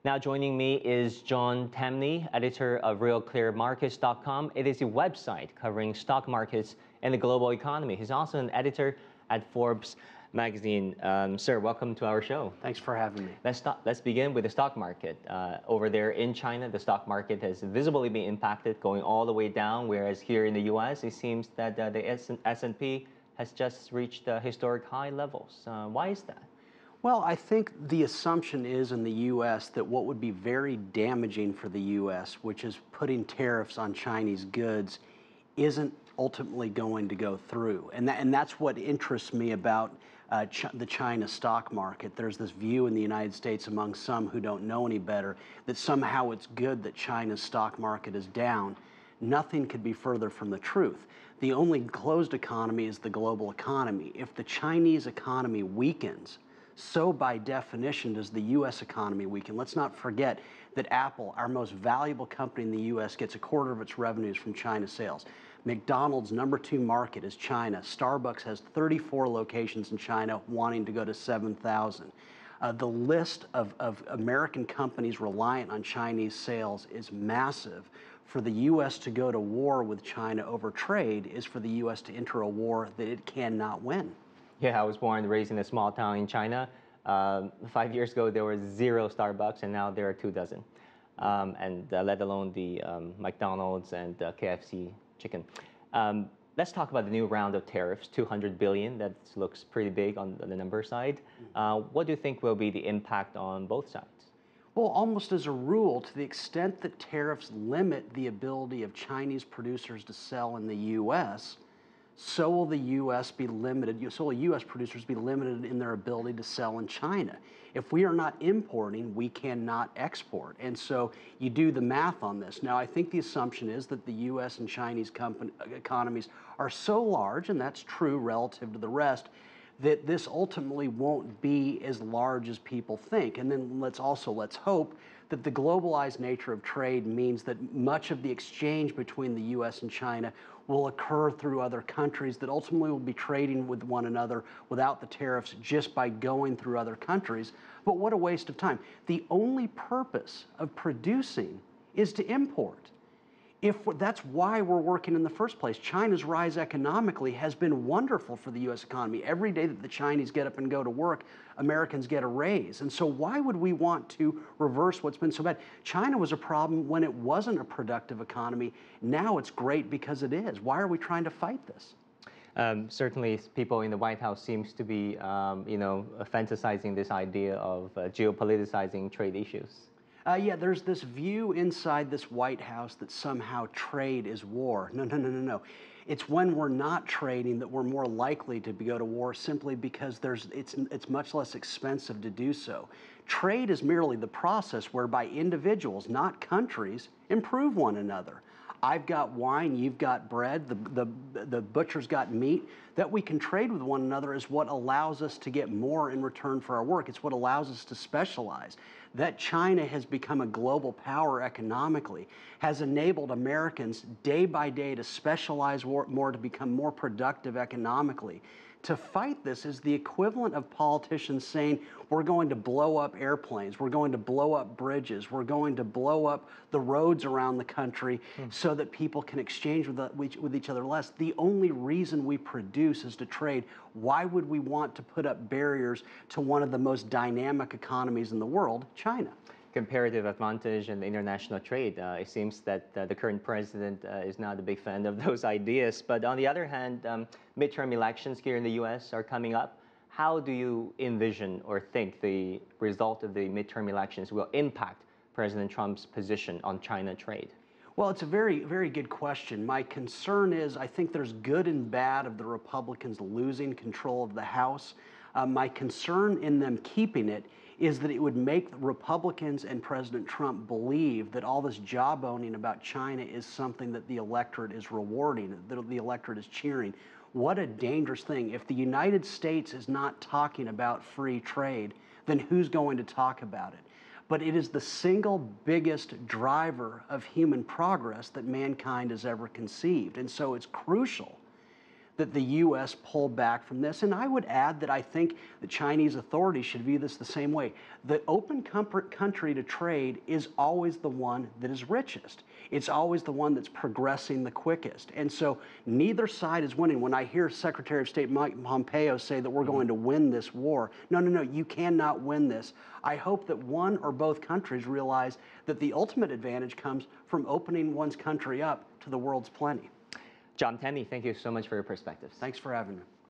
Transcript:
Now joining me is John Tamny, editor of RealClearMarkets.com. It is a website covering stock markets and the global economy. He's also an editor at Forbes magazine. Sir, welcome to our show. Thanks for having me. Let's begin with the stock market. Over there in China, the stock market has visibly been impacted, going all the way down, whereas here in the US, it seems that the S&P has just reached historic high levels. Why is that? Well, I think the assumption is in the U.S. that what would be very damaging for the U.S., which is putting tariffs on Chinese goods, isn't ultimately going to go through. And that's what interests me about the China stock market. There's this view in the United States among some who don't know any better that somehow it's good that China's stock market is down. Nothing could be further from the truth. The only closed economy is the global economy. If the Chinese economy weakens, so by definition does the U.S. economy weaken. Let's not forget that Apple, our most valuable company in the U.S., gets a quarter of its revenues from China sales. McDonald's #2 market is China. Starbucks has 34 locations in China, wanting to go to 7,000. The list of American companies reliant on Chinese sales is massive. For the U.S. to go to war with China over trade is for the U.S. to enter a war that it cannot win. Yeah, I was born and raised in a small town in China. 5 years ago, there were 0 Starbucks, and now there are 24. And let alone the McDonald's and KFC chicken. Let's talk about the new round of tariffs, 200 billion. That looks pretty big on the number side. What do you think will be the impact on both sides? Well, almost as a rule, to the extent that tariffs limit the ability of Chinese producers to sell in the U.S., so will the U.S. be limited, so will U.S. producers be limited in their ability to sell in China. If we are not importing, we cannot export. And so you do the math on this. Now, I think the assumption is that the U.S. and Chinese economies are so large, and that's true relative to the rest, that this ultimately won't be as large as people think. And then let's hope that the globalized nature of trade means that much of the exchange between the U.S. and China will occur through other countries that ultimately will be trading with one another without the tariffs just by going through other countries. But what a waste of time. The only purpose of producing is to import. That's why we're working in the first place. China's rise economically has been wonderful for the U.S. economy. Every day that the Chinese get up and go to work, Americans get a raise. And so why would we want to reverse what's been so bad? China was a problem when it wasn't a productive economy. Now it's great because it is. Why are we trying to fight this? Certainly, people in the White House seems to be, fantasizing this idea of geopoliticizing trade issues. Yeah, there's this view inside this White House that somehow trade is war. No. It's when we're not trading that we're more likely to go to war simply because it's much less expensive to do so. Trade is merely the process whereby individuals, not countries, improve one another. I've got wine, you've got bread, the butcher's got meat. That we can trade with one another is what allows us to get more in return for our work. It's what allows us to specialize. That China has become a global power economically has enabled Americans day by day to specialize more, to become more productive economically. To fight this is the equivalent of politicians saying, we're going to blow up airplanes, we're going to blow up bridges, we're going to blow up the roads around the country so that people can exchange with each other less. The only reason we produce is to trade. Why would we want to put up barriers to one of the most dynamic economies in the world, China? Comparative advantage and international trade. It seems that the current president is not a big fan of those ideas. But on the other hand, midterm elections here in the U.S. are coming up. How do you envision or think the result of the midterm elections will impact President Trump's position on China trade? Well, it's a very, very good question. My concern is I think there's good and bad of the Republicans losing control of the House. My concern in them keeping it is that it would make Republicans and President Trump believe that all this jawboning about China is something that the electorate is rewarding, that the electorate is cheering. What a dangerous thing. If the United States is not talking about free trade, then who's going to talk about it? But it is the single biggest driver of human progress that mankind has ever conceived. And so it's crucial that the U.S. pull back from this. And I would add that I think the Chinese authorities should view this the same way. The open country to trade is always the one that is richest. It's always the one that's progressing the quickest. And so neither side is winning. When I hear Secretary of State Mike Pompeo say that we're going to win this war, no, no, no, you cannot win this. I hope that one or both countries realize that the ultimate advantage comes from opening one's country up to the world's plenty. John, Tamny, thank you so much for your perspectives. Thanks for having me.